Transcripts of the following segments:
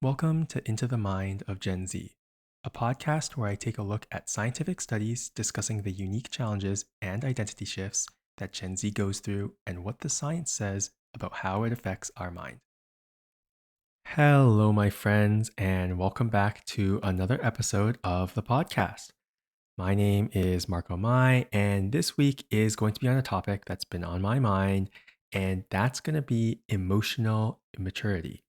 Welcome to Into the Mind of Gen Z, a podcast where I take a look at scientific studies discussing the unique challenges and identity shifts that Gen Z goes through and what the science says about how it affects our mind. Hello, my friends, and welcome back to another episode of the podcast. My name is Marco Mai, and this week is going to be on a topic that's been on my mind, and that's going to be emotional immaturity.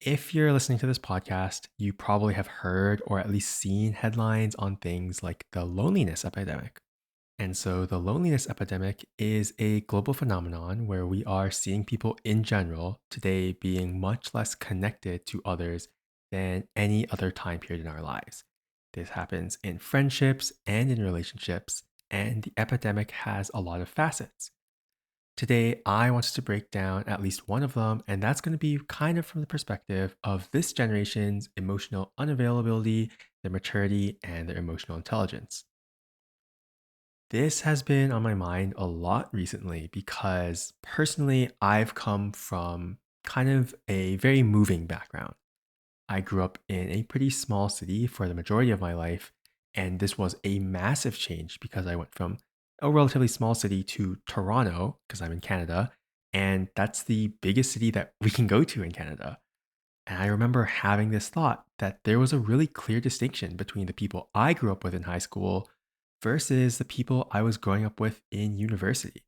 If you're listening to this podcast, you probably have heard or at least seen headlines on things like the loneliness epidemic. And so, the loneliness epidemic is a global phenomenon where we are seeing people in general today being much less connected to others than any other time period in our lives. This happens in friendships and in relationships, and the epidemic has a lot of facets. Today, I wanted to break down at least one of them, and that's going to be kind of from the perspective of this generation's emotional unavailability, their maturity, and their emotional intelligence. This has been on my mind a lot recently because personally, I've come from kind of a very moving background. I grew up in a pretty small city for the majority of my life, and this was a massive change because I went from a relatively small city to Toronto, because I'm in Canada, and that's the biggest city that we can go to in Canada. And I remember having this thought that there was a really clear distinction between the people I grew up with in high school versus the people I was growing up with in university.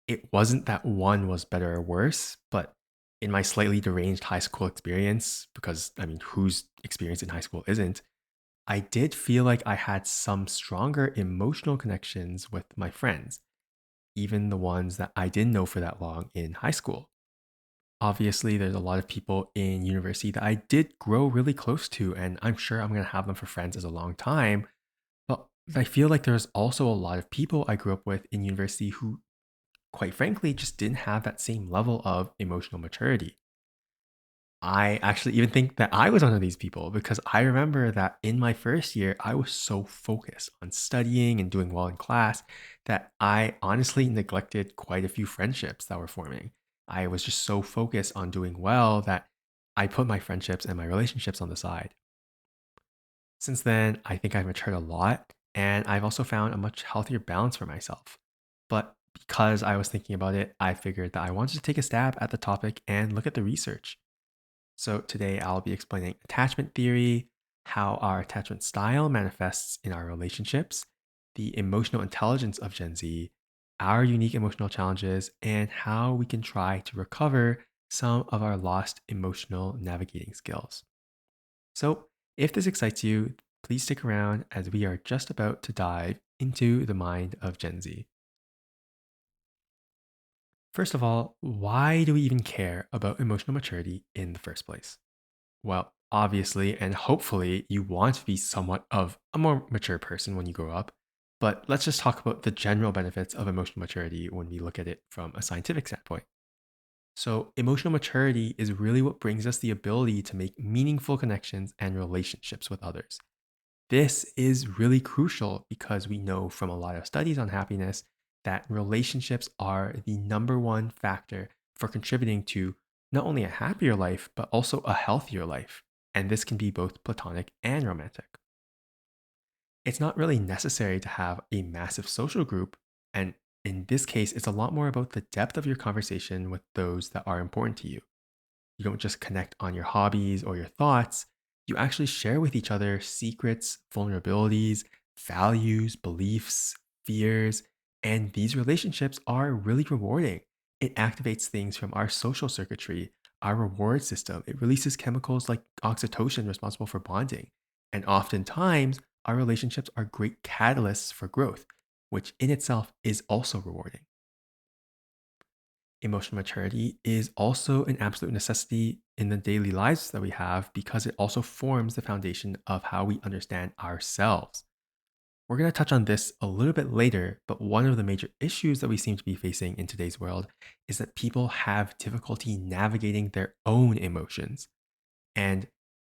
It wasn't that one was better or worse, but in my slightly deranged high school experience, because I mean, whose experience in high school isn't, I did feel like I had some stronger emotional connections with my friends, even the ones that I didn't know for that long in high school. Obviously, there's a lot of people in university that I did grow really close to, and I'm sure I'm going to have them for friends as a long time. But I feel like there's also a lot of people I grew up with in university who quite frankly, just didn't have that same level of emotional maturity. I actually even think that I was one of these people because I remember that in my first year, I was so focused on studying and doing well in class that I honestly neglected quite a few friendships that were forming. I was just so focused on doing well that I put my friendships and my relationships on the side. Since then, I think I've matured a lot and I've also found a much healthier balance for myself. But because I was thinking about it, I figured that I wanted to take a stab at the topic and look at the research. So today I'll be explaining attachment theory, how our attachment style manifests in our relationships, the emotional intelligence of Gen Z, our unique emotional challenges, and how we can try to recover some of our lost emotional navigating skills. So, if this excites you, please stick around as we are just about to dive into the mind of Gen Z. First of all, why do we even care about emotional maturity in the first place? Well, obviously and hopefully, you want to be somewhat of a more mature person when you grow up. But let's just talk about the general benefits of emotional maturity when we look at it from a scientific standpoint. So, emotional maturity is really what brings us the ability to make meaningful connections and relationships with others. This is really crucial because we know from a lot of studies on happiness that relationships are the number one factor for contributing to not only a happier life, but also a healthier life. And this can be both platonic and romantic. It's not really necessary to have a massive social group. And in this case, it's a lot more about the depth of your conversation with those that are important to you. You don't just connect on your hobbies or your thoughts. You actually share with each other secrets, vulnerabilities, values, beliefs, fears. And these relationships are really rewarding. It activates things from our social circuitry, our reward system. It releases chemicals like oxytocin responsible for bonding. And oftentimes, our relationships are great catalysts for growth, which in itself is also rewarding. Emotional maturity is also an absolute necessity in the daily lives that we have because it also forms the foundation of how we understand ourselves. We're going to touch on this a little bit later, but one of the major issues that we seem to be facing in today's world is that people have difficulty navigating their own emotions. And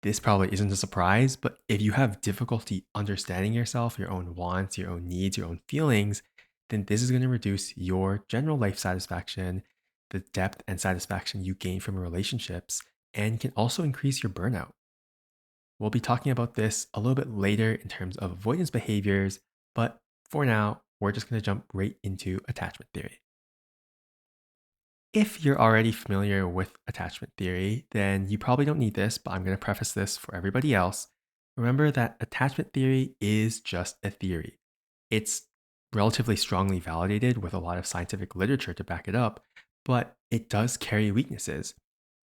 this probably isn't a surprise, but if you have difficulty understanding yourself, your own wants, your own needs, your own feelings, then this is going to reduce your general life satisfaction, the depth and satisfaction you gain from relationships, and can also increase your burnout. We'll be talking about this a little bit later in terms of avoidance behaviors, but for now, we're just going to jump right into attachment theory. If you're already familiar with attachment theory, then you probably don't need this, but I'm going to preface this for everybody else. Remember that attachment theory is just a theory. It's relatively strongly validated with a lot of scientific literature to back it up, but it does carry weaknesses.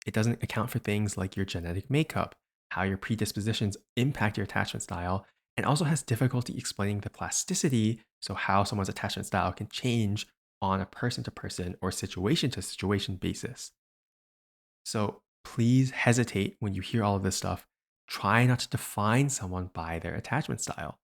It doesn't account for things like your genetic makeup, how your predispositions impact your attachment style, and also has difficulty explaining the plasticity, so how someone's attachment style can change on a person to person or situation to situation basis. So please hesitate when you hear all of this stuff. Try not to define someone by their attachment style.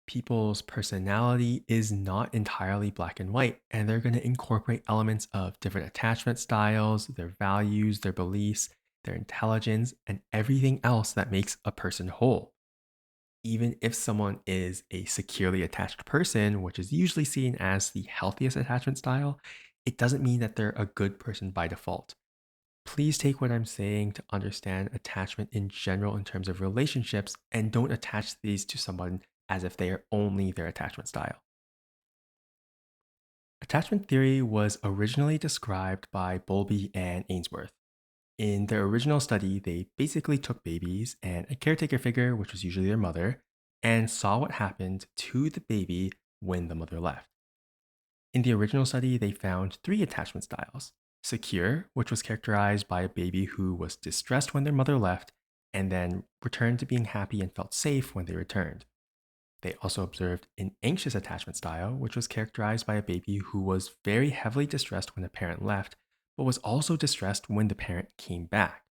People's personality is not entirely black and white, and they're going to incorporate elements of different attachment styles, their values, their beliefs, their intelligence, and everything else that makes a person whole. Even if someone is a securely attached person, which is usually seen as the healthiest attachment style, it doesn't mean that they're a good person by default. Please take what I'm saying to understand attachment in general in terms of relationships and don't attach these to someone as if they are only their attachment style. Attachment theory was originally described by Bowlby and Ainsworth. In their original study, they basically took babies and a caretaker figure, which was usually their mother, and saw what happened to the baby when the mother left. In the original study, they found three attachment styles: secure, which was characterized by a baby who was distressed when their mother left and then returned to being happy and felt safe when they returned. They also observed an anxious attachment style, which was characterized by a baby who was very heavily distressed when the parent left, but was also distressed when the parent came back.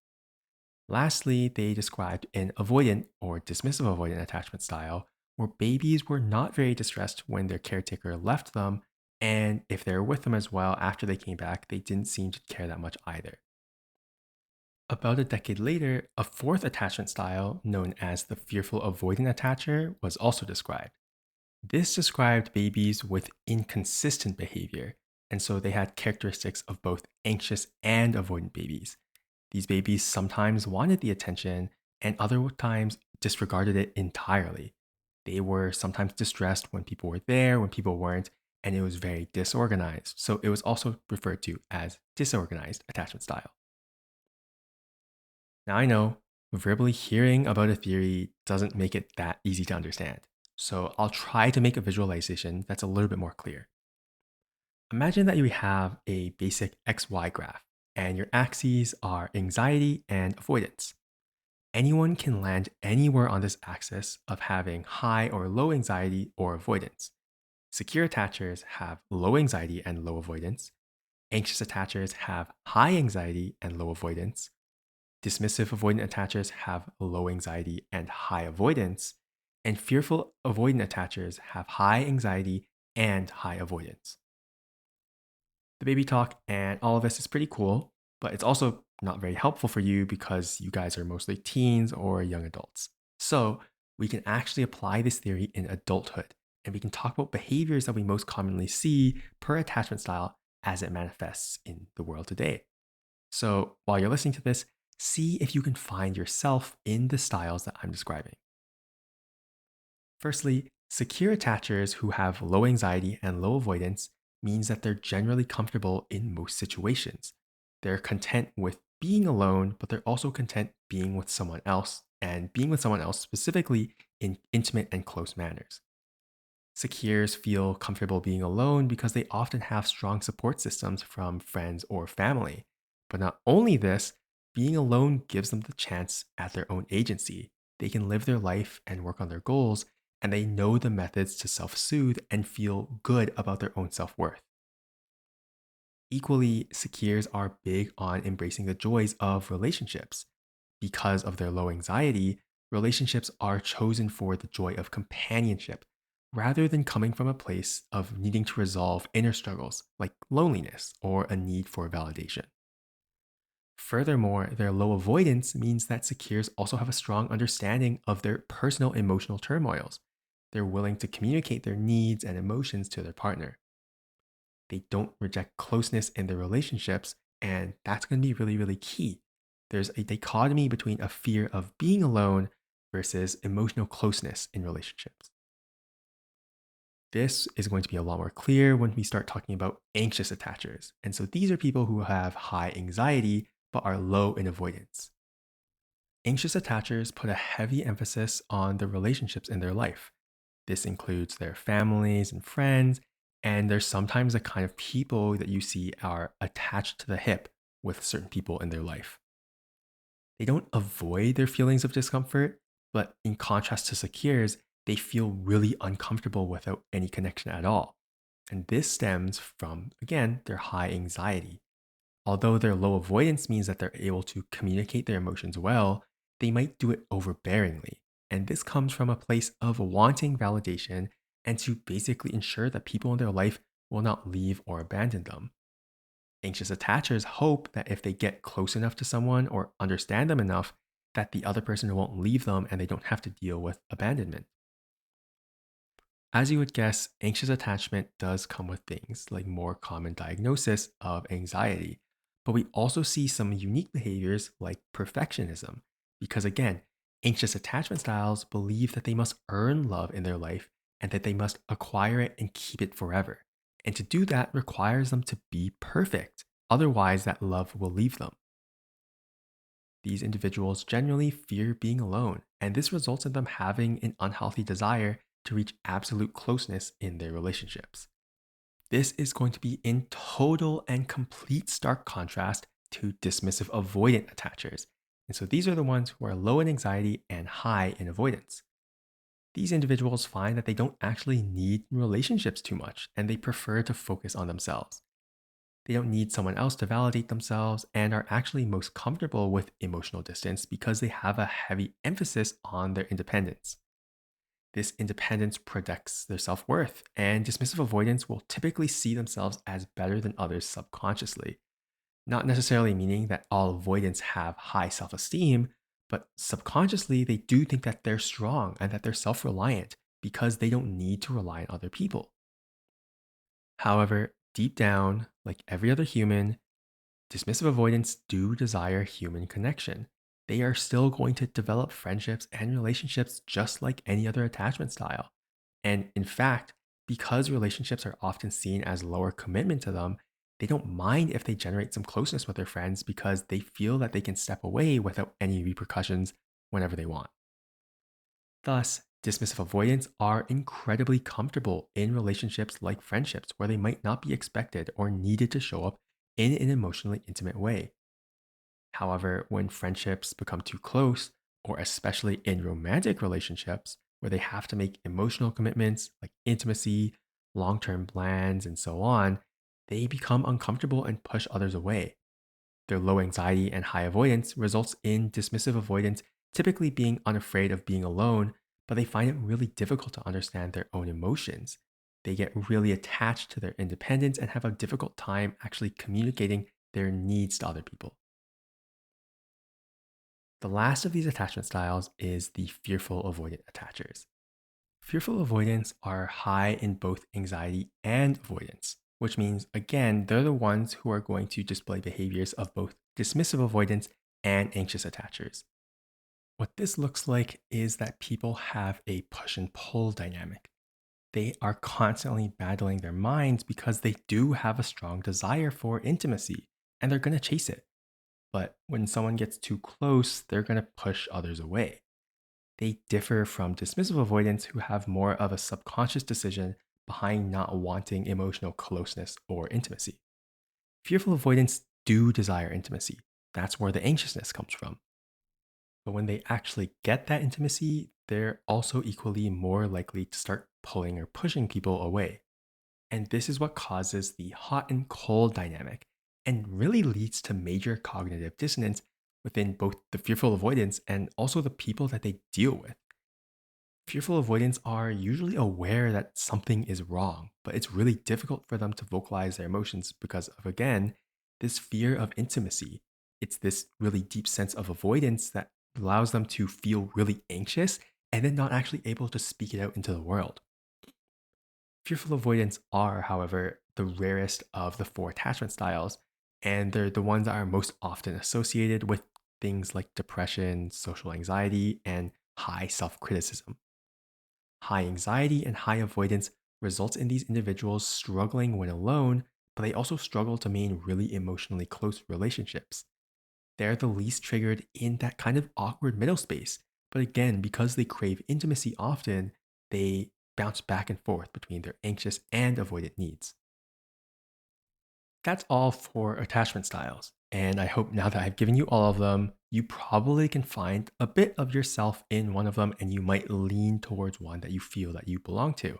Lastly, they described an avoidant or dismissive avoidant attachment style, where babies were not very distressed when their caretaker left them, and if they were with them as well after they came back, they didn't seem to care that much either. About a decade later, a fourth attachment style, known as the fearful avoidant attacher, was also described. This described babies with inconsistent behavior, and so they had characteristics of both anxious and avoidant babies. These babies sometimes wanted the attention and other times disregarded it entirely. They were sometimes distressed when people were there, when people weren't, and it was very disorganized. So it was also referred to as disorganized attachment style. Now I know verbally hearing about a theory doesn't make it that easy to understand. So I'll try to make a visualization that's a little bit more clear. Imagine that you have a basic XY graph, and your axes are anxiety and avoidance. Anyone can land anywhere on this axis of having high or low anxiety or avoidance. Secure attachers have low anxiety and low avoidance. Anxious attachers have high anxiety and low avoidance. Dismissive avoidant attachers have low anxiety and high avoidance. And fearful avoidant attachers have high anxiety and high avoidance. The baby talk and all of this is pretty cool, but it's also not very helpful for you because you guys are mostly teens or young adults. So we can actually apply this theory in adulthood, and we can talk about behaviors that we most commonly see per attachment style as it manifests in the world today. So while you're listening to this, see if you can find yourself in the styles that I'm describing. Firstly, secure attachers who have low anxiety and low avoidance means that they're generally comfortable in most situations. They're content with being alone, but they're also content being with someone else and being with someone else specifically in intimate and close manners. Secures feel comfortable being alone because they often have strong support systems from friends or family. But not only this, being alone gives them the chance at their own agency. They can live their life and work on their goals, and they know the methods to self soothe and feel good about their own self worth. Equally, secures are big on embracing the joys of relationships. Because of their low anxiety, relationships are chosen for the joy of companionship rather than coming from a place of needing to resolve inner struggles like loneliness or a need for validation. Furthermore, their low avoidance means that secures also have a strong understanding of their personal emotional turmoils. They're willing to communicate their needs and emotions to their partner. They don't reject closeness in their relationships, and that's going to be really, really key. there's a dichotomy between a fear of being alone versus emotional closeness in relationships. This is going to be a lot more clear when we start talking about anxious attachers. And so these are people who have high anxiety but are low in avoidance. Anxious attachers put a heavy emphasis on the relationships in their life. This includes their families and friends, and there's sometimes a kind of people that you see are attached to the hip with certain people in their life. They don't avoid their feelings of discomfort, but in contrast to secures, they feel really uncomfortable without any connection at all. And this stems from, again, their high anxiety. Although their low avoidance means that they're able to communicate their emotions well, they might do it overbearingly. And this comes from a place of wanting validation and to basically ensure that people in their life will not leave or abandon them. Anxious attachers hope that if they get close enough to someone or understand them enough, that the other person won't leave them and they don't have to deal with abandonment. As you would guess, anxious attachment does come with things like more common diagnosis of anxiety. But we also see some unique behaviors like perfectionism, because again, anxious attachment styles believe that they must earn love in their life and that they must acquire it and keep it forever. And to do that requires them to be perfect. Otherwise, that love will leave them. These individuals generally fear being alone, and this results in them having an unhealthy desire to reach absolute closeness in their relationships. This is going to be in total and complete stark contrast to dismissive avoidant attachers. And so these are the ones who are low in anxiety and high in avoidance. These individuals find that they don't actually need relationships too much, and they prefer to focus on themselves. They don't need someone else to validate themselves and are actually most comfortable with emotional distance because they have a heavy emphasis on their independence. This independence protects their self worth, and dismissive avoidance will typically see themselves as better than others subconsciously. Not necessarily meaning that all avoidants have high self esteem, but subconsciously they do think that they're strong and that they're self reliant because they don't need to rely on other people. However, deep down, like every other human, dismissive avoidants do desire human connection. They are still going to develop friendships and relationships just like any other attachment style. And in fact, because relationships are often seen as lower commitment to them, they don't mind if they generate some closeness with their friends because they feel that they can step away without any repercussions whenever they want. Thus, dismissive avoidants are incredibly comfortable in relationships like friendships where they might not be expected or needed to show up in an emotionally intimate way. However, when friendships become too close, or especially in romantic relationships where they have to make emotional commitments like intimacy, long term plans, and so on, they become uncomfortable and push others away. Their low anxiety and high avoidance results in dismissive avoidance typically being unafraid of being alone, but they find it really difficult to understand their own emotions. They get really attached to their independence and have a difficult time actually communicating their needs to other people. The last of these attachment styles is the fearful avoidant attachers. Fearful avoidants are high in both anxiety and avoidance, which means, again, they're the ones who are going to display behaviors of both dismissive avoidance and anxious attachers. What this looks like is that people have a push and pull dynamic. They are constantly battling their minds because they do have a strong desire for intimacy and they're going to chase it. But when someone gets too close, they're going to push others away. They differ from dismissive avoidants who have more of a subconscious decision behind not wanting emotional closeness or intimacy. Fearful avoidants do desire intimacy. That's where the anxiousness comes from. But when they actually get that intimacy, they're also equally more likely to start pulling or pushing people away. And this is what causes the hot and cold dynamic and really leads to major cognitive dissonance within both the fearful avoidance and also the people that they deal with. Fearful avoidants are usually aware that something is wrong, but it's really difficult for them to vocalize their emotions because of, again, this fear of intimacy. It's this really deep sense of avoidance that allows them to feel really anxious and then not actually able to speak it out into the world. Fearful avoidants are, however, the rarest of the four attachment styles, and they're the ones that are most often associated with things like depression, social anxiety, and high self criticism. High anxiety and high avoidance results in these individuals struggling when alone, but they also struggle to maintain really emotionally close relationships. They're the least triggered in that kind of awkward middle space. But again, because they crave intimacy often, they bounce back and forth between their anxious and avoidant needs. That's all for attachment styles. And I hope now that I've given you all of them, you probably can find a bit of yourself in one of them and you might lean towards one that you feel that you belong to.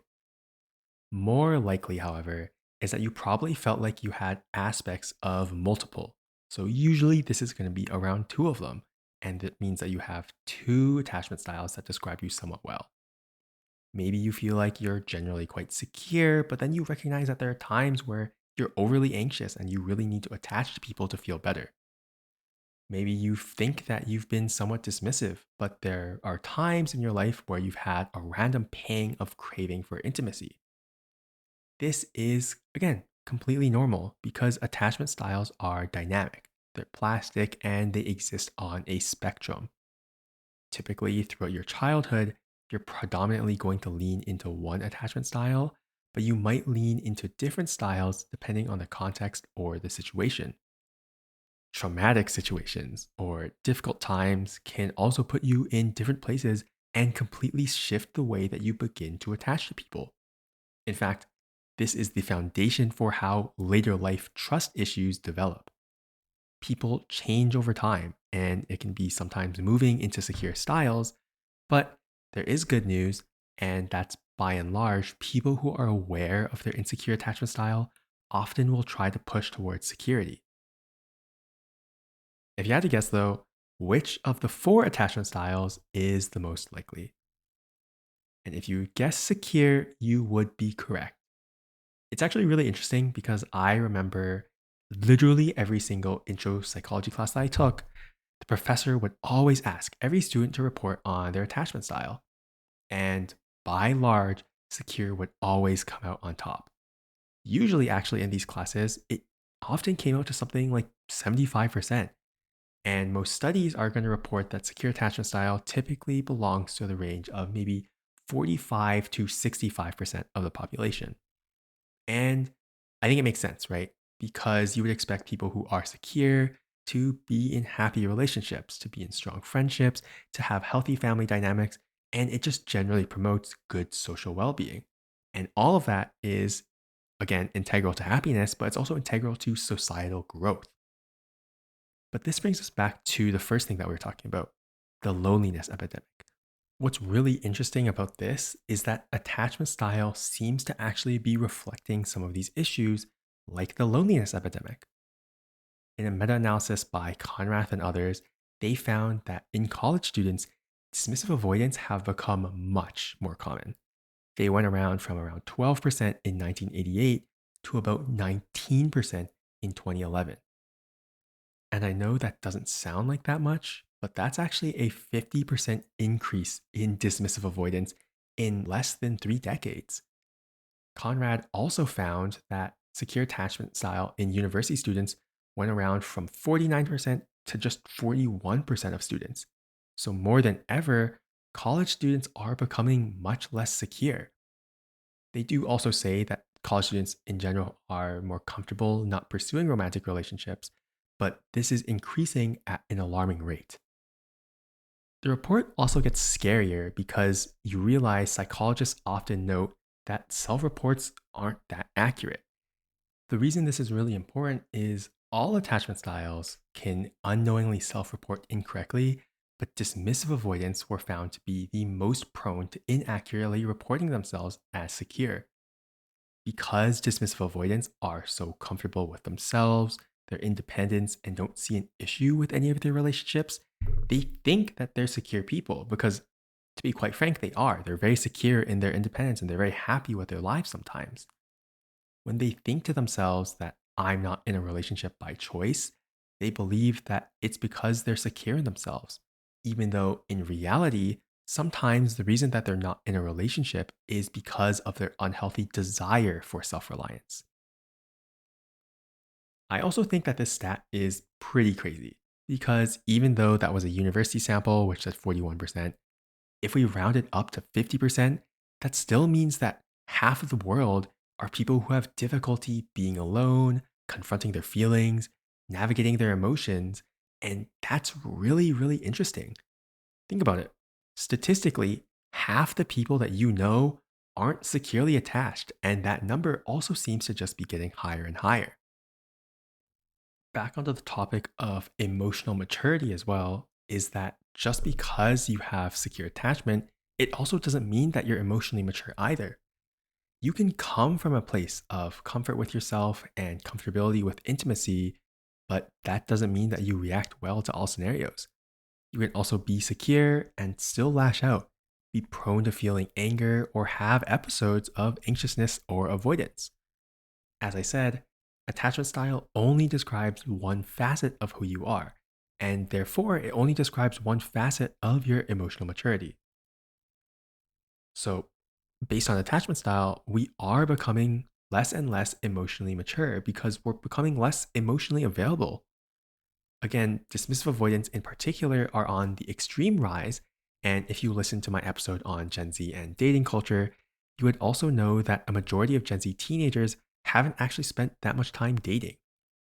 More likely, however, is that you probably felt like you had aspects of multiple. So usually this is going to be around two of them. And it means that you have two attachment styles that describe you somewhat well. Maybe you feel like you're generally quite secure, but then you recognize that there are times where you're overly anxious and you really need to attach to people to feel better. Maybe you think that you've been somewhat dismissive, but there are times in your life where you've had a random pang of craving for intimacy. This is, again, completely normal because attachment styles are dynamic. They're plastic and they exist on a spectrum. Typically, throughout your childhood, you're predominantly going to lean into one attachment style, but you might lean into different styles depending on the context or the situation. Traumatic situations or difficult times can also put you in different places and completely shift the way that you begin to attach to people. In fact, this is the foundation for how later life trust issues develop. People change over time, and it can be sometimes moving into secure styles, but there is good news, and that's by and large, people who are aware of their insecure attachment style often will try to push towards security. If you had to guess though, which of the four attachment styles is the most likely? And if you guess secure, you would be correct. It's actually really interesting because I remember literally every single intro psychology class that I took, the professor would always ask every student to report on their attachment style. And by and large, secure would always come out on top. Usually, actually, in these classes, it often came out to something like 75%. And most studies are going to report that secure attachment style typically belongs to the range of maybe 45 to 65% of the population. And I think it makes sense, right? Because you would expect people who are secure to be in happy relationships, to be in strong friendships, to have healthy family dynamics, and it just generally promotes good social well being. And all of that is, again, integral to happiness, but it's also integral to societal growth. But this brings us back to the first thing that we were talking about, the loneliness epidemic. What's really interesting about this is that attachment style seems to actually be reflecting some of these issues, like the loneliness epidemic. In a meta analysis by Conrath and others, they found that in college students, dismissive avoidance have become much more common. They went around from around 12% in 1988 to about 19% in 2011. And I know that doesn't sound like that much, but that's actually a 50% increase in dismissive avoidance in less than 3 decades. Conrad also found that secure attachment style in university students went around from 49% to just 41% of students. So, more than ever, college students are becoming much less secure. They do also say that college students in general are more comfortable not pursuing romantic relationships, but this is increasing at an alarming rate. The report also gets scarier because you realize psychologists often note that self reports aren't that accurate. The reason this is really important is all attachment styles can unknowingly self report incorrectly, but dismissive avoidance were found to be the most prone to inaccurately reporting themselves as secure. Because dismissive avoidance are so comfortable with themselves, their independence, and don't see an issue with any of their relationships, they think that they're secure people because, to be quite frank, they are. They're very secure in their independence and they're very happy with their lives sometimes. When they think to themselves that I'm not in a relationship by choice, they believe that it's because they're secure in themselves, even though in reality, sometimes the reason that they're not in a relationship is because of their unhealthy desire for self reliance. I also think that this stat is pretty crazy. Because even though that was a university sample, which said 41%, if we round it up to 50%, that still means that half of the world are people who have difficulty being alone, confronting their feelings, navigating their emotions. And that's really, really interesting. Think about it. Statistically, half the people that you know aren't securely attached, and that number also seems to just be getting higher and higher. Back onto the topic of emotional maturity as well, is that just because you have secure attachment, it also doesn't mean that you're emotionally mature either. You can come from a place of comfort with yourself and comfortability with intimacy, but that doesn't mean that you react well to all scenarios. You can also be secure and still lash out, be prone to feeling anger, or have episodes of anxiousness or avoidance. As I said, attachment style only describes one facet of who you are, and therefore it only describes one facet of your emotional maturity. So, based on attachment style, we are becoming less and less emotionally mature because we're becoming less emotionally available. Again, dismissive avoidance in particular are on the extreme rise. And if you listen to my episode on Gen Z and dating culture, you would also know that a majority of Gen Z teenagers haven't actually spent that much time dating.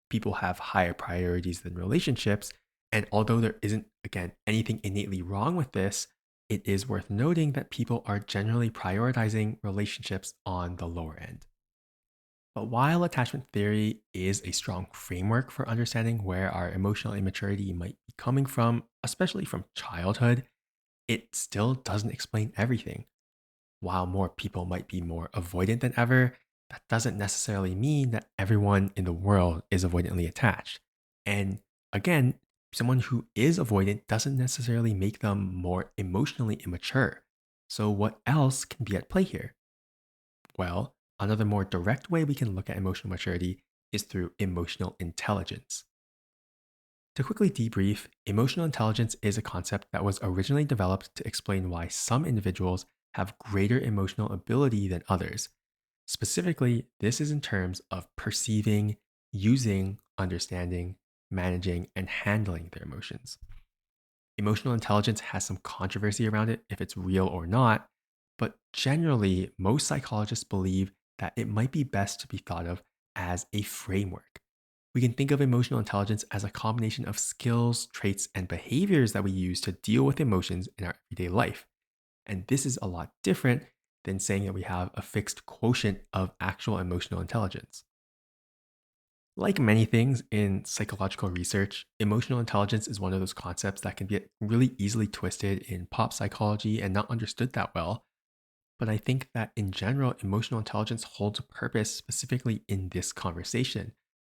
People have higher priorities than relationships. And although there isn't, again, anything innately wrong with this, it is worth noting that people are generally prioritizing relationships on the lower end. But while attachment theory is a strong framework for understanding where our emotional immaturity might be coming from, especially from childhood, it still doesn't explain everything. While more people might be more avoidant than ever, that doesn't necessarily mean that everyone in the world is avoidantly attached. And again, someone who is avoidant doesn't necessarily make them more emotionally immature. So, what else can be at play here? Well, another more direct way we can look at emotional maturity is through emotional intelligence. To quickly debrief, emotional intelligence is a concept that was originally developed to explain why some individuals have greater emotional ability than others. Specifically, this is in terms of perceiving, using, understanding, managing, and handling their emotions. Emotional intelligence has some controversy around it if it's real or not, but generally, most psychologists believe that it might be best to be thought of as a framework. We can think of emotional intelligence as a combination of skills, traits, and behaviors that we use to deal with emotions in our everyday life. And this is a lot different than saying that we have a fixed quotient of actual emotional intelligence. Like many things in psychological research, emotional intelligence is one of those concepts that can get really easily twisted in pop psychology and not understood that well. But I think that in general, emotional intelligence holds a purpose specifically in this conversation.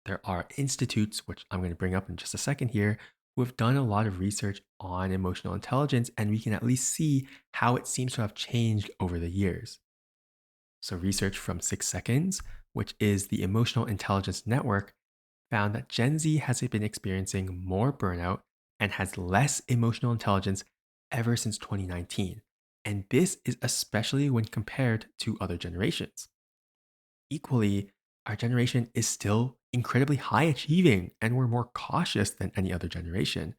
There are institutes, which I'm going to bring up in just a second here, who have done a lot of research on emotional intelligence, and we can at least see how it seems to have changed over the years. So, research from 6 Seconds, which is the Emotional Intelligence Network, found that Gen Z has been experiencing more burnout and has less emotional intelligence ever since 2019. And this is especially when compared to other generations. Equally, our generation is still incredibly high achieving and we're more cautious than any other generation,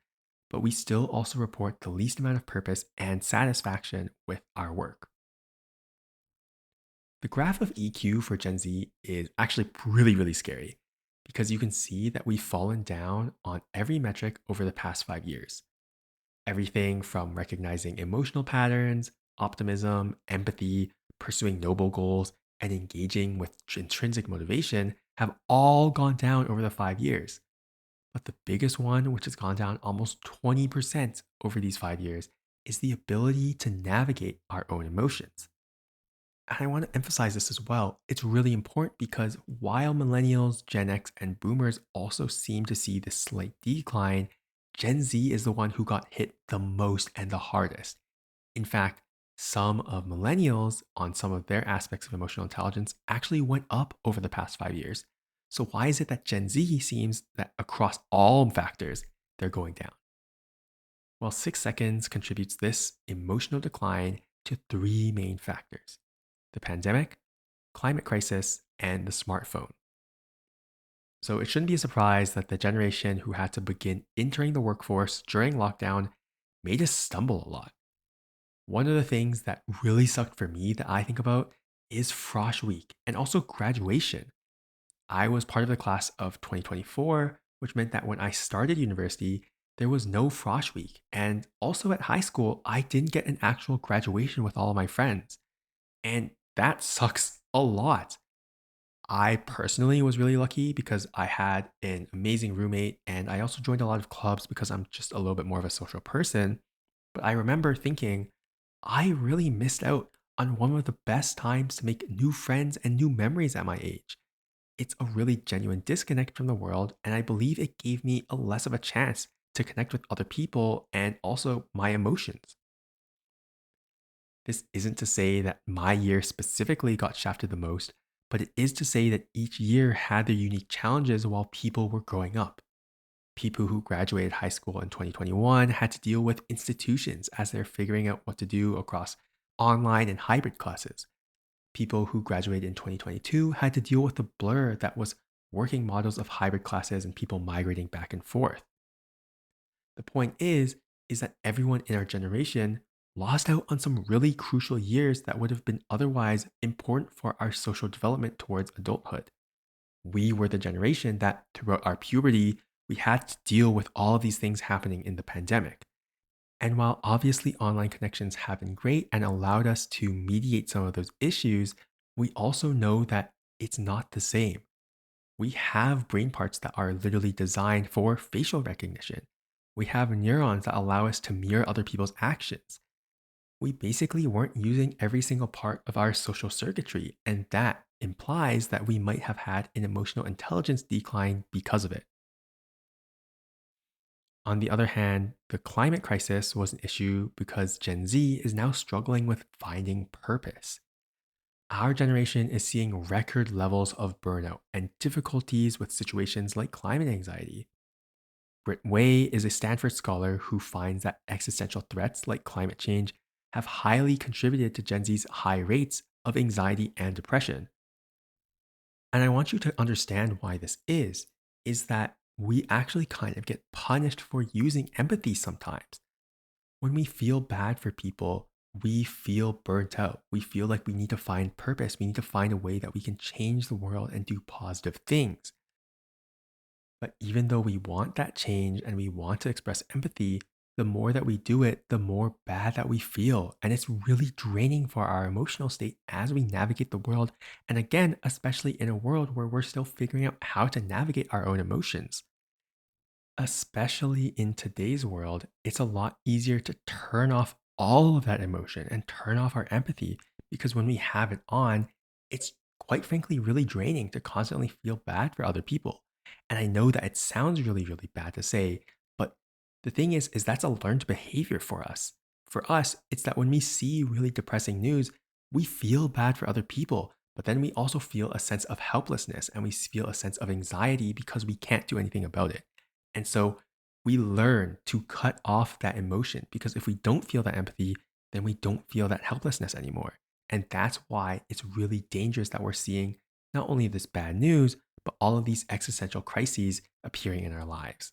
but we still also report the least amount of purpose and satisfaction with our work. The graph of EQ for Gen Z is actually really, really scary because you can see that we've fallen down on every metric over the past 5 years. Everything from recognizing emotional patterns, optimism, empathy, pursuing noble goals, and engaging with intrinsic motivation have all gone down over the 5 years. But the biggest one, which has gone down almost 20% over these 5 years, is the ability to navigate our own emotions. And I want to emphasize this as well. It's really important because while millennials, Gen X, and boomers also seem to see this slight decline, Gen Z is the one who got hit the most and the hardest. In fact, some of millennials on some of their aspects of emotional intelligence actually went up over the past 5 years. So, why is it that Gen Z seems that across all factors, they're going down? Well, 6 Seconds contributes this emotional decline to three main factors: the pandemic, climate crisis, and the smartphone. So it shouldn't be a surprise that the generation who had to begin entering the workforce during lockdown made us stumble a lot. One of the things that really sucked for me that I think about is Frosh Week and also graduation. I was part of the class of 2024, which meant that when I started university, there was no Frosh Week. And also at high school, I didn't get an actual graduation with all of my friends. And that sucks a lot. I personally was really lucky because I had an amazing roommate and I also joined a lot of clubs because I'm just a little bit more of a social person. But I remember thinking, I really missed out on one of the best times to make new friends and new memories at my age. It's a really genuine disconnect from the world, and I believe it gave me a less of a chance to connect with other people and also my emotions. This isn't to say that my year specifically got shafted the most, but it is to say that each year had their unique challenges while people were growing up. People who graduated high school in 2021 had to deal with institutions as they're figuring out what to do across online and hybrid classes. People who graduated in 2022 had to deal with the blur that was working models of hybrid classes and people migrating back and forth. The point is that everyone in our generation lost out on some really crucial years that would have been otherwise important for our social development towards adulthood. We were the generation that throughout our puberty, we had to deal with all of these things happening in the pandemic. And while obviously online connections have been great and allowed us to mediate some of those issues, we also know that it's not the same. We have brain parts that are literally designed for facial recognition. We have neurons that allow us to mirror other people's actions. We basically weren't using every single part of our social circuitry, and that implies that we might have had an emotional intelligence decline because of it. On the other hand, the climate crisis was an issue because Gen Z is now struggling with finding purpose. Our generation is seeing record levels of burnout and difficulties with situations like climate anxiety. Britt Way is a Stanford scholar who finds that existential threats like climate change have highly contributed to Gen Z's high rates of anxiety and depression. And I want you to understand why this is that we actually kind of get punished for using empathy sometimes. When we feel bad for people, we feel burnt out. We feel like we need to find purpose. We need to find a way that we can change the world and do positive things. But even though we want that change and we want to express empathy, the more that we do it, the more bad that we feel. And it's really draining for our emotional state as we navigate the world. And again, especially in a world where we're still figuring out how to navigate our own emotions. Especially in today's world, it's a lot easier to turn off all of that emotion and turn off our empathy because when we have it on, it's quite frankly really draining to constantly feel bad for other people. And I know that it sounds really, really bad to say, but the thing is that's a learned behavior for us. For us, it's that when we see really depressing news, we feel bad for other people, but then we also feel a sense of helplessness and we feel a sense of anxiety because we can't do anything about it. And so we learn to cut off that emotion because if we don't feel that empathy, then we don't feel that helplessness anymore. And that's why it's really dangerous that we're seeing not only this bad news, but all of these existential crises appearing in our lives.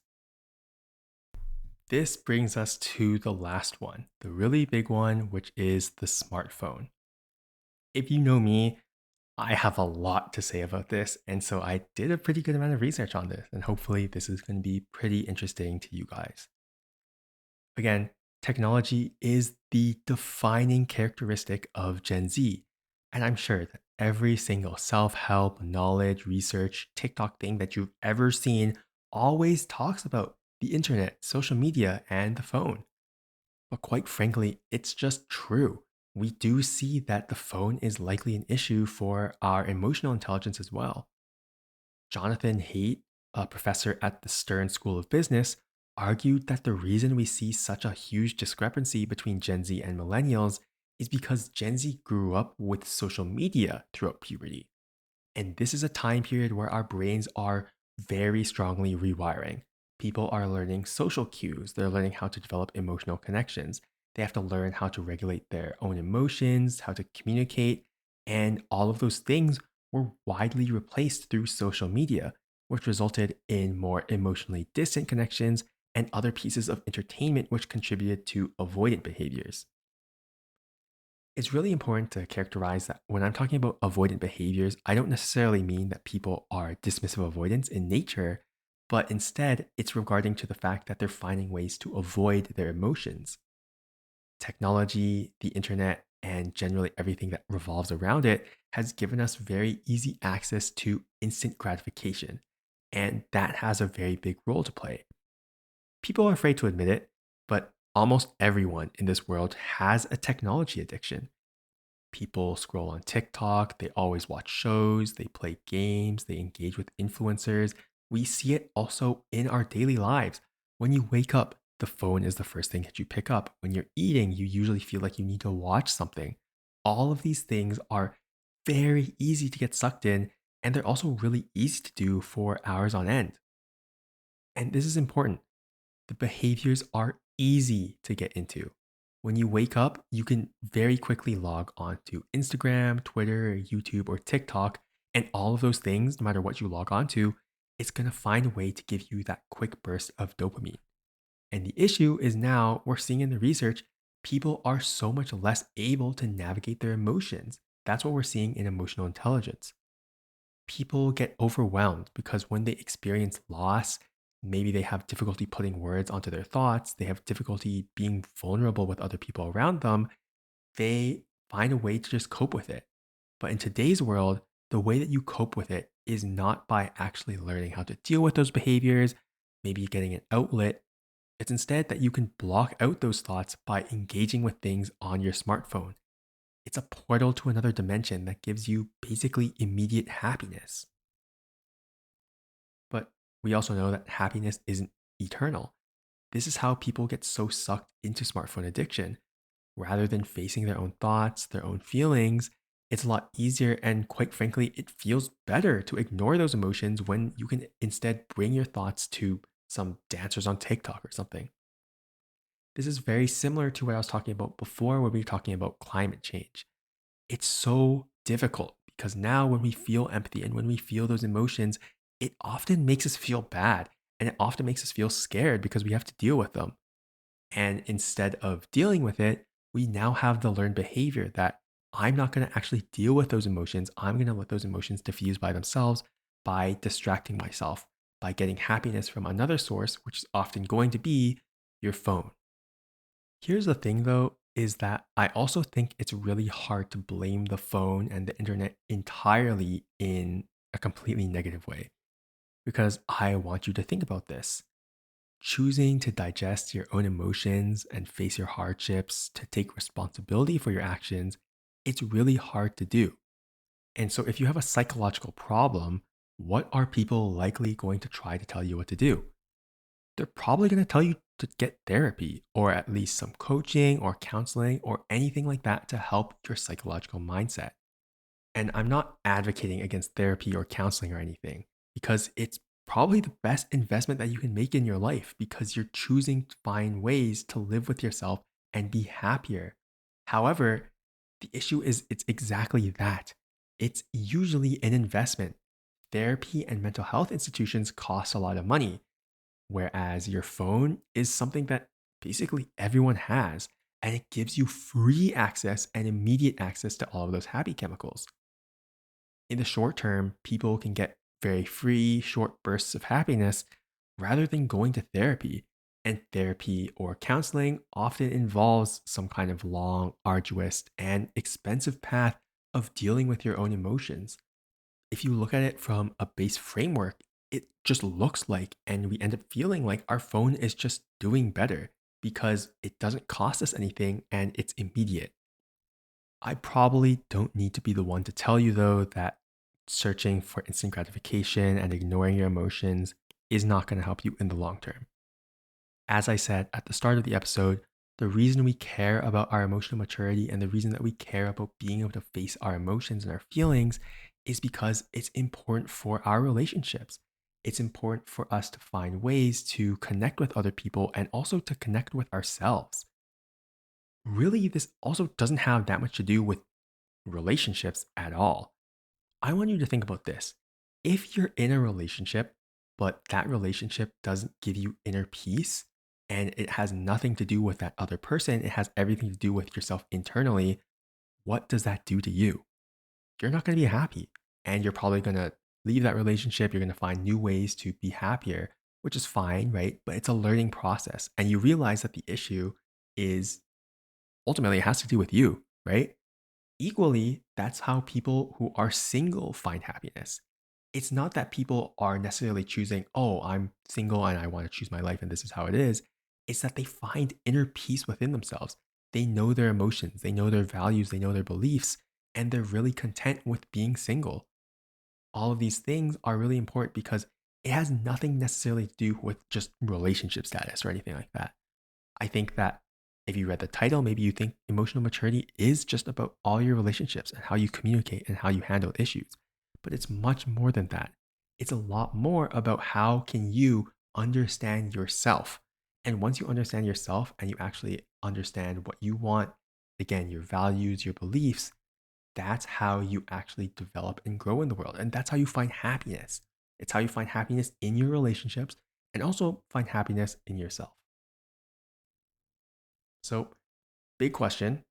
This brings us to the last one, the really big one, which is the smartphone. If you know me, I have a lot to say about this. And so I did a pretty good amount of research on this. And hopefully, this is going to be pretty interesting to you guys. Again, technology is the defining characteristic of Gen Z. And I'm sure that every single self help, knowledge, research, TikTok thing that you've ever seen always talks about the internet, social media, and the phone. But quite frankly, it's just true. We do see that the phone is likely an issue for our emotional intelligence as well. Jonathan Haidt, a professor at the Stern School of Business, argued that the reason we see such a huge discrepancy between Gen Z and millennials is because Gen Z grew up with social media throughout puberty. And this is a time period where our brains are very strongly rewiring. People are learning social cues, they're learning how to develop emotional connections. They have to learn how to regulate their own emotions, how to communicate, and all of those things were widely replaced through social media. which resulted in more emotionally distant connections and other pieces of entertainment, which contributed to avoidant behaviors. It's really important to characterize that when I'm talking about avoidant behaviors, I don't necessarily mean that people are dismissive avoidance in nature, but instead it's regarding to the fact that they're finding ways to avoid their emotions. Technology, the internet, and generally everything that revolves around it has given us very easy access to instant gratification. And that has a very big role to play. People are afraid to admit it, but almost everyone in this world has a technology addiction. People scroll on TikTok, they always watch shows, they play games, they engage with influencers. We see it also in our daily lives. When you wake up, the phone is the first thing that you pick up. When you're eating, you usually feel like you need to watch something. All of these things are very easy to get sucked in, and they're also really easy to do for hours on end. And this is important. The behaviors are easy to get into. When you wake up, you can very quickly log on to Instagram, Twitter, YouTube, or TikTok, and all of those things, no matter what you log on to, it's going to find a way to give you that quick burst of dopamine. And the issue is now we're seeing in the research, people are so much less able to navigate their emotions. That's what we're seeing in emotional intelligence. People get overwhelmed because when they experience loss, maybe they have difficulty putting words onto their thoughts, they have difficulty being vulnerable with other people around them, they find a way to just cope with it. But in today's world, the way that you cope with it is not by actually learning how to deal with those behaviors, maybe getting an outlet. It's instead that you can block out those thoughts by engaging with things on your smartphone. It's a portal to another dimension that gives you basically immediate happiness. But we also know that happiness isn't eternal. This is how people get so sucked into smartphone addiction. Rather than facing their own thoughts, their own feelings, it's a lot easier and quite frankly, it feels better to ignore those emotions when you can instead bring your thoughts to some dancers on TikTok or something. This is very similar to what I was talking about before when we were talking about climate change. It's so difficult because now when we feel empathy and when we feel those emotions, it often makes us feel bad and it often makes us feel scared because we have to deal with them. And instead of dealing with it, we now have the learned behavior that I'm not going to actually deal with those emotions. I'm going to let those emotions diffuse by themselves by distracting myself, by getting happiness from another source, which is often going to be your phone. Here's the thing though, is that I also think it's really hard to blame the phone and the internet entirely in a completely negative way. Because I want you to think about this. Choosing to digest your own emotions and face your hardships, to take responsibility for your actions, it's really hard to do. And so, if you have a psychological problem, what are people likely going to try to tell you what to do? They're probably going to tell you to get therapy or at least some coaching or counseling or anything like that to help your psychological mindset. And I'm not advocating against therapy or counseling or anything because it's probably the best investment that you can make in your life because you're choosing to find ways to live with yourself and be happier. However, the issue is it's exactly that. It's usually an investment. Therapy and mental health institutions cost a lot of money, whereas your phone is something that basically everyone has, and it gives you free access and immediate access to all of those happy chemicals. In the short term, people can get very free, short bursts of happiness rather than going to therapy. And therapy or counseling often involves some kind of long, arduous, and expensive path of dealing with your own emotions. If you look at it from a base framework, it just looks like, and we end up feeling like our phone is just doing better because it doesn't cost us anything and it's immediate. I probably don't need to be the one to tell you, though, that searching for instant gratification and ignoring your emotions is not going to help you in the long term. As I said at the start of the episode, the reason we care about our emotional maturity and the reason that we care about being able to face our emotions and our feelings is because it's important for our relationships. It's important for us to find ways to connect with other people and also to connect with ourselves. Really, this also doesn't have that much to do with relationships at all. I want you to think about this. If you're in a relationship, but that relationship doesn't give you inner peace and it has nothing to do with that other person, it has everything to do with yourself internally, what does that do to you? You're not going to be happy. And you're probably going to leave that relationship. You're going to find new ways to be happier, which is fine, right? But it's a learning process. And you realize that the issue is ultimately it has to do with you, right? Equally, that's how people who are single find happiness. It's not that people are necessarily choosing, oh, I'm single and I want to choose my life and this is how it is. It's that they find inner peace within themselves. They know their emotions, they know their values, they know their beliefs, and they're really content with being single. All of these things are really important because it has nothing necessarily to do with just relationship status or anything like that. I think that if you read the title, maybe you think emotional maturity is just about all your relationships and how you communicate and how you handle issues. But it's much more than that. It's a lot more about how can you understand yourself. And once you understand yourself and you actually understand what you want, again, your values, your beliefs, that's how you actually develop and grow in the world. And that's how you find happiness. It's how you find happiness in your relationships and also find happiness in yourself. So, big question,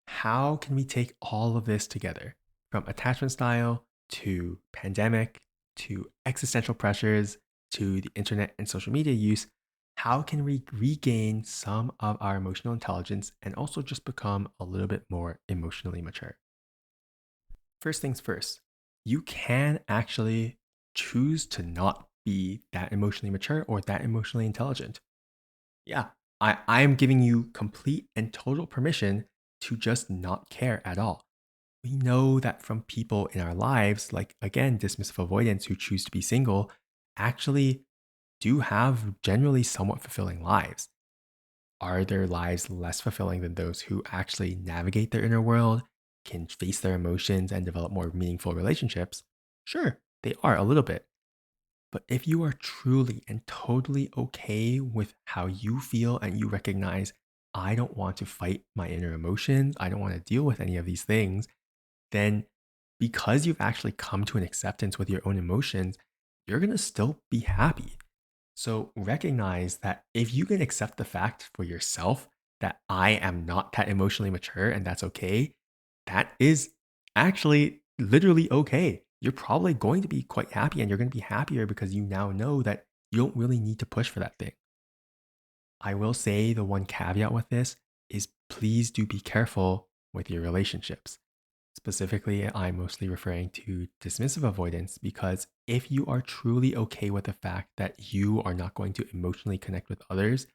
how can we take all of this together from attachment style to pandemic to existential pressures to the internet and social media use? How can we regain some of our emotional intelligence and also just become a little bit more emotionally mature? First things first, you can actually choose to not be that emotionally mature or that emotionally intelligent. Yeah, I am giving you complete and total permission to just not care at all. We know that from people in our lives, like again, dismissive avoidance who choose to be single, actually do have generally somewhat fulfilling lives. Are their lives less fulfilling than those who actually navigate their inner world, can face their emotions, and develop more meaningful relationships? Sure, they are a little bit. But if you are truly and totally okay with how you feel and you recognize, I don't want to fight my inner emotions, I don't want to deal with any of these things, then because you've actually come to an acceptance with your own emotions, you're going to still be happy. So recognize that if you can accept the fact for yourself that I am not that emotionally mature and that's okay, that is actually literally okay. You're probably going to be quite happy and you're going to be happier because you now know that you don't really need to push for that thing. I will say the one caveat with this is please do be careful with your relationships. Specifically, I'm mostly referring to dismissive avoidance because if you are truly okay with the fact that you are not going to emotionally connect with others,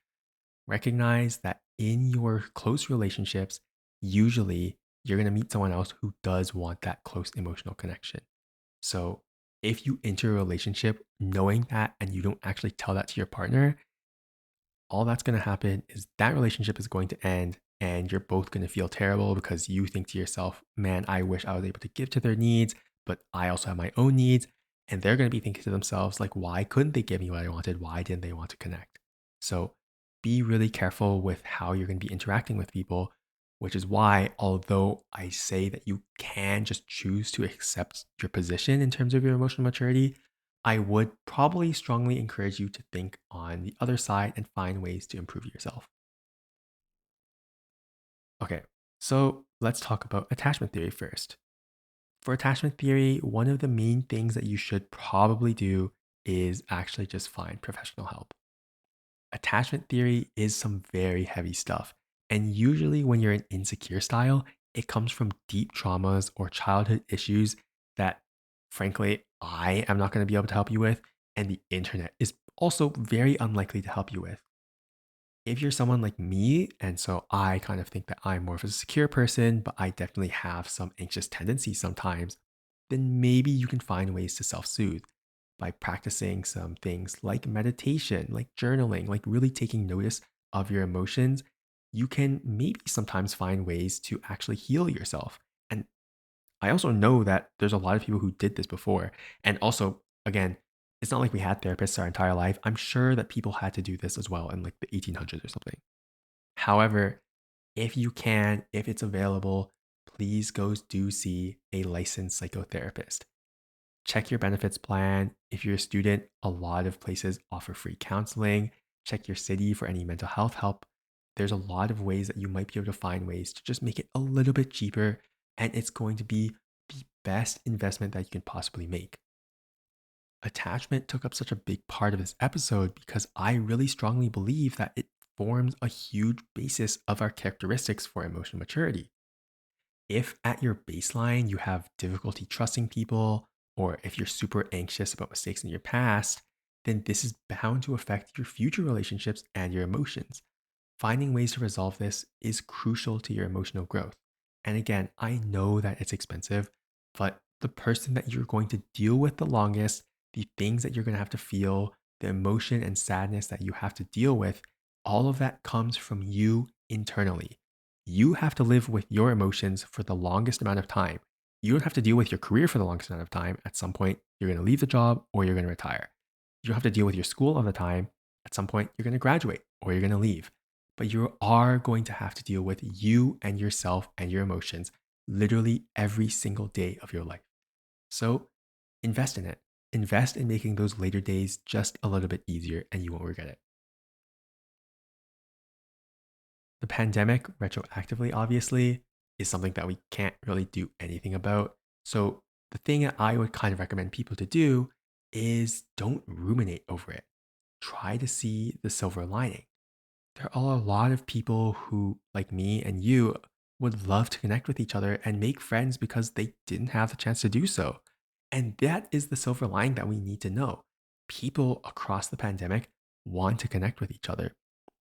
recognize that in your close relationships, usually you're going to meet someone else who does want that close emotional connection. So if you enter a relationship knowing that and you don't actually tell that to your partner, all that's going to happen is that relationship is going to end and you're both going to feel terrible because you think to yourself, man, I wish I was able to give to their needs, but I also have my own needs. And they're going to be thinking to themselves, like, why couldn't they give me what I wanted? Why didn't they want to connect? So be really careful with how you're going to be interacting with people, which is why, although I say that you can just choose to accept your position in terms of your emotional maturity, I would probably strongly encourage you to think on the other side and find ways to improve yourself. Okay, so let's talk about attachment theory first. For attachment theory, one of the main things that you should probably do is actually just find professional help. Attachment theory is some very heavy stuff. And usually, when you're an insecure style, it comes from deep traumas or childhood issues that, frankly, I am not going to be able to help you with. And the internet is also very unlikely to help you with. If you're someone like me, and so I kind of think that I'm more of a secure person, but I definitely have some anxious tendencies sometimes, then maybe you can find ways to self soothe by practicing some things like meditation, like journaling, like really taking notice of your emotions. You can maybe sometimes find ways to actually heal yourself. And I also know that there's a lot of people who did this before. And also, again, it's not like we had therapists our entire life. I'm sure that people had to do this as well in like the 1800s or something. However, if you can, if it's available, please go do see a licensed psychotherapist. Check your benefits plan. If you're a student, a lot of places offer free counseling. Check your city for any mental health help. There's a lot of ways that you might be able to find ways to just make it a little bit cheaper, and it's going to be the best investment that you can possibly make. Attachment took up such a big part of this episode because I really strongly believe that it forms a huge basis of our characteristics for emotional maturity. If at your baseline you have difficulty trusting people, or if you're super anxious about mistakes in your past, then this is bound to affect your future relationships and your emotions. Finding ways to resolve this is crucial to your emotional growth. And again, I know that it's expensive, but the person that you're going to deal with the longest, the things that you're going to have to feel, the emotion and sadness that you have to deal with, all of that comes from you internally. You have to live with your emotions for the longest amount of time. You don't have to deal with your career for the longest amount of time. At some point, you're going to leave the job or you're going to retire. You don't have to deal with your school all the time. At some point, you're going to graduate or you're going to leave, but you are going to have to deal with you and yourself and your emotions literally every single day of your life. So invest in it. Invest in making those later days just a little bit easier and you won't regret it. The pandemic, retroactively, obviously, is something that we can't really do anything about. So the thing that I would kind of recommend people to do is don't ruminate over it. Try to see the silver lining. There are a lot of people who, like me and you, would love to connect with each other and make friends because they didn't have the chance to do so. And that is the silver lining that we need to know. People across the pandemic want to connect with each other.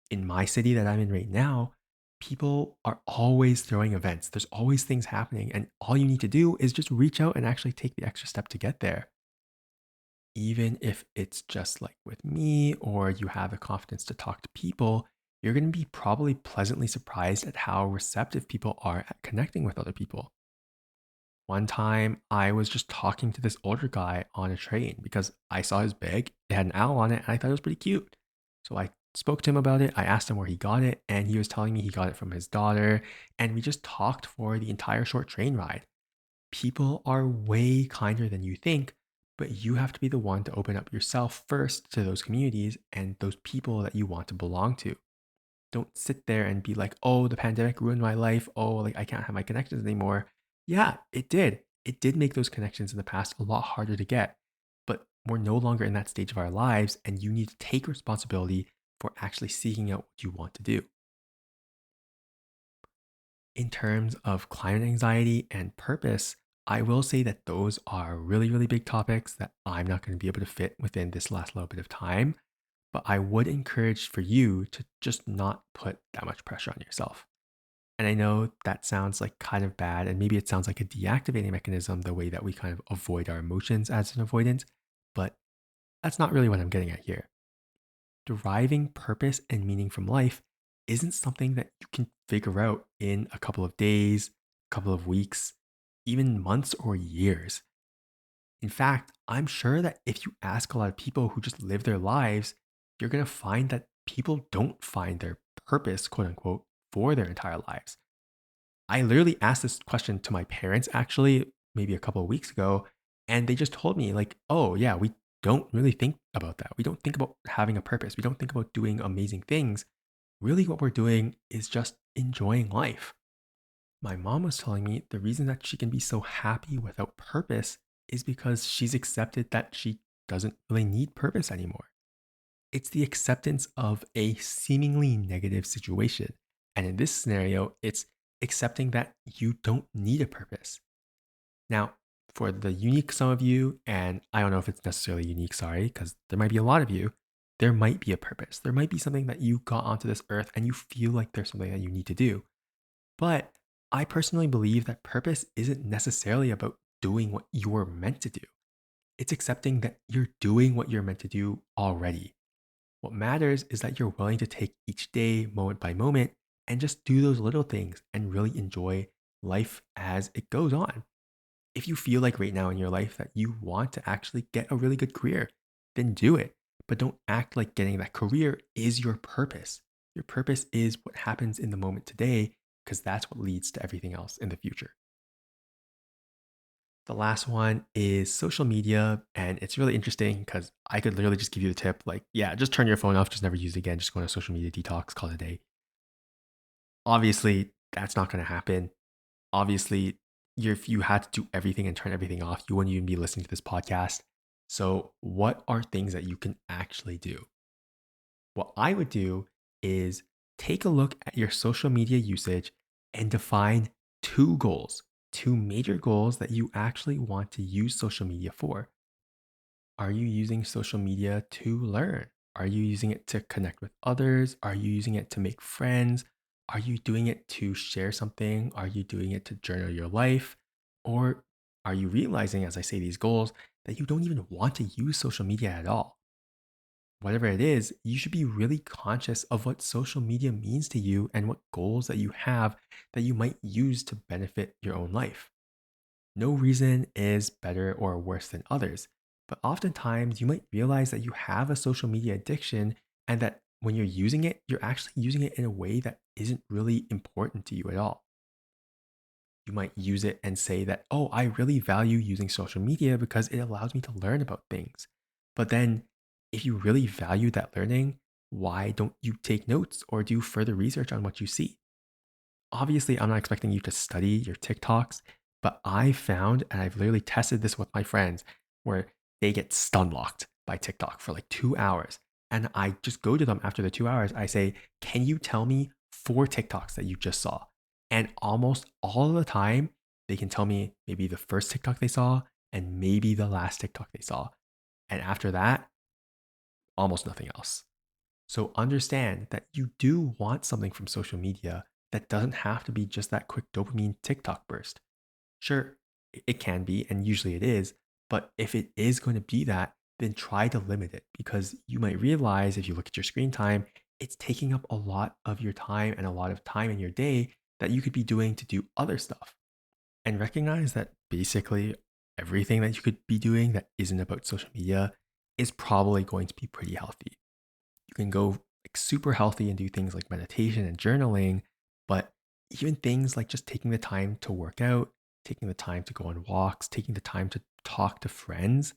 In my city that I'm in right now, people are always throwing events. There's always things happening. And all you need to do is just reach out and actually take the extra step to get there. Even if it's just like with me or you have the confidence to talk to people, you're going to be probably pleasantly surprised at how receptive people are at connecting with other people. One time, I was just talking to this older guy on a train because I saw his bag. It had an owl on it, and I thought it was pretty cute. So I spoke to him about it. I asked him where he got it, and he was telling me he got it from his daughter. And we just talked for the entire short train ride. People are way kinder than you think, but you have to be the one to open up yourself first to those communities and those people that you want to belong to. Don't sit there and be like, oh, the pandemic ruined my life. Oh, like I can't have my connections anymore. Yeah, it did. It did make those connections in the past a lot harder to get. But we're no longer in that stage of our lives, and you need to take responsibility for actually seeking out what you want to do. In terms of climate anxiety and purpose, I will say that those are really, really big topics that I'm not going to be able to fit within this last little bit of time. But I would encourage for you to just not put that much pressure on yourself. And I know that sounds like kind of bad, and maybe it sounds like a deactivating mechanism, the way that we kind of avoid our emotions as an avoidance, but that's not really what I'm getting at here. Deriving purpose and meaning from life isn't something that you can figure out in a couple of days, a couple of weeks, even months or years. In fact, I'm sure that if you ask a lot of people who just live their lives, you're going to find that people don't find their purpose, quote unquote, for their entire lives. I literally asked this question to my parents actually, maybe a couple of weeks ago, and they just told me, like, oh, yeah, we don't really think about that. We don't think about having a purpose. We don't think about doing amazing things. Really, what we're doing is just enjoying life. My mom was telling me the reason that she can be so happy without purpose is because she's accepted that she doesn't really need purpose anymore. It's the acceptance of a seemingly negative situation. And in this scenario, it's accepting that you don't need a purpose. Now, for the unique some of you, and I don't know if it's necessarily unique, sorry, because there might be a lot of you, there might be a purpose. There might be something that you got onto this earth and you feel like there's something that you need to do. But I personally believe that purpose isn't necessarily about doing what you're meant to do. It's accepting that you're doing what you're meant to do already. What matters is that you're willing to take each day, moment by moment, and just do those little things and really enjoy life as it goes on. If you feel like right now in your life that you want to actually get a really good career, then do it. But don't act like getting that career is your purpose. Your purpose is what happens in the moment today, because that's what leads to everything else in the future. The last one is social media. And it's really interesting because I could literally just give you the tip like, yeah, just turn your phone off, just never use it again, just go on a social media detox, call it a day. Obviously, that's not going to happen. Obviously, if you had to do everything and turn everything off, you wouldn't even be listening to this podcast. So, what are things that you can actually do? What I would do is take a look at your social media usage and define two goals, two major goals that you actually want to use social media for. Are you using social media to learn? Are you using it to connect with others? Are you using it to make friends? Are you doing it to share something? Are you doing it to journal your life? Or are you realizing, as I say these goals, that you don't even want to use social media at all? Whatever it is, you should be really conscious of what social media means to you and what goals that you have that you might use to benefit your own life. No reason is better or worse than others, but oftentimes you might realize that you have a social media addiction and that when you're using it, you're actually using it in a way that isn't really important to you at all. You might use it and say that, oh, I really value using social media because it allows me to learn about things. But then, if you really value that learning, why don't you take notes or do further research on what you see? Obviously, I'm not expecting you to study your TikToks, but I found, and I've literally tested this with my friends, where they get stun locked by TikTok for like 2 hours. And I just go to them after the 2 hours. I say, can you tell me four TikToks that you just saw? And almost all of the time, they can tell me maybe the first TikTok they saw and maybe the last TikTok they saw. And after that, almost nothing else. So understand that you do want something from social media that doesn't have to be just that quick dopamine TikTok burst. Sure, it can be, and usually it is, but if it is going to be that, then try to limit it because you might realize if you look at your screen time, it's taking up a lot of your time and a lot of time in your day that you could be doing to do other stuff. And recognize that basically everything that you could be doing that isn't about social media is probably going to be pretty healthy. You can go like super healthy and do things like meditation and journaling, but even things like just taking the time to work out, taking the time to go on walks, taking the time to talk to friends,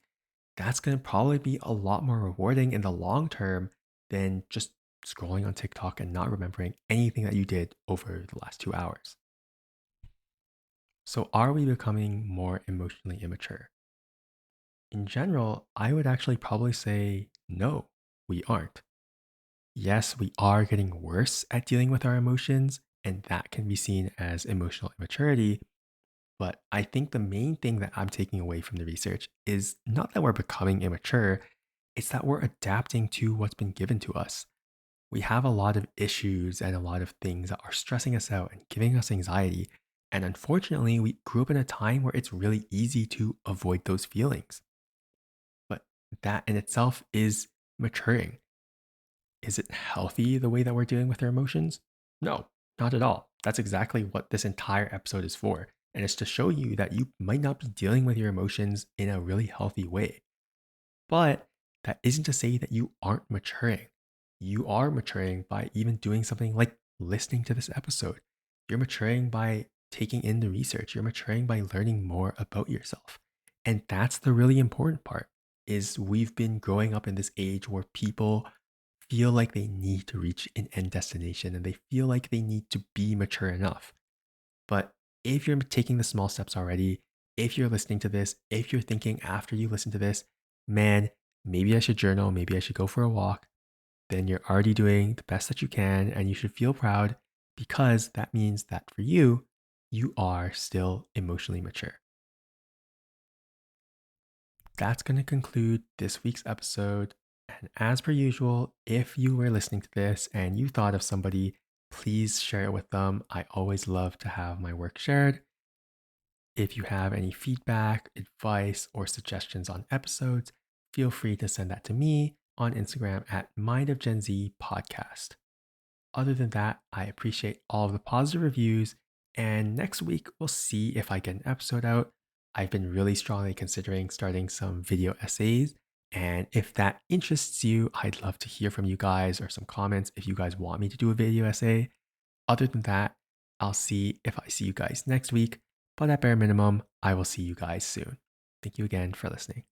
that's going to probably be a lot more rewarding in the long term than just scrolling on TikTok and not remembering anything that you did over the last 2 hours. So, are we becoming more emotionally immature? In general, I would actually probably say no, we aren't. Yes, we are getting worse at dealing with our emotions, and that can be seen as emotional immaturity. But I think the main thing that I'm taking away from the research is not that we're becoming immature, it's that we're adapting to what's been given to us. We have a lot of issues and a lot of things that are stressing us out and giving us anxiety. And unfortunately, we grew up in a time where it's really easy to avoid those feelings. But that in itself is maturing. Is it healthy the way that we're dealing with our emotions? No, not at all. That's exactly what this entire episode is for. And it's to show you that you might not be dealing with your emotions in a really healthy way. But that isn't to say that you aren't maturing. You are maturing by even doing something like listening to this episode. You're maturing by taking in the research. You're maturing by learning more about yourself. And that's the really important part is we've been growing up in this age where people feel like they need to reach an end destination and they feel like they need to be mature enough. But if you're taking the small steps already, if you're listening to this, if you're thinking after you listen to this, man, maybe I should journal, maybe I should go for a walk, then you're already doing the best that you can and you should feel proud because that means that for you, you are still emotionally mature. That's going to conclude this week's episode. And as per usual, if you were listening to this and you thought of somebody, please share it with them. I always love to have my work shared. If you have any feedback, advice, or suggestions on episodes, feel free to send that to me on Instagram at Mind of Gen Z Podcast. Other than that, I appreciate all of the positive reviews. And next week, we'll see if I get an episode out. I've been really strongly considering starting some video essays. And if that interests you, I'd love to hear from you guys or some comments if you guys want me to do a video essay. Other than that, I'll see if I see you guys next week. But at bare minimum, I will see you guys soon. Thank you again for listening.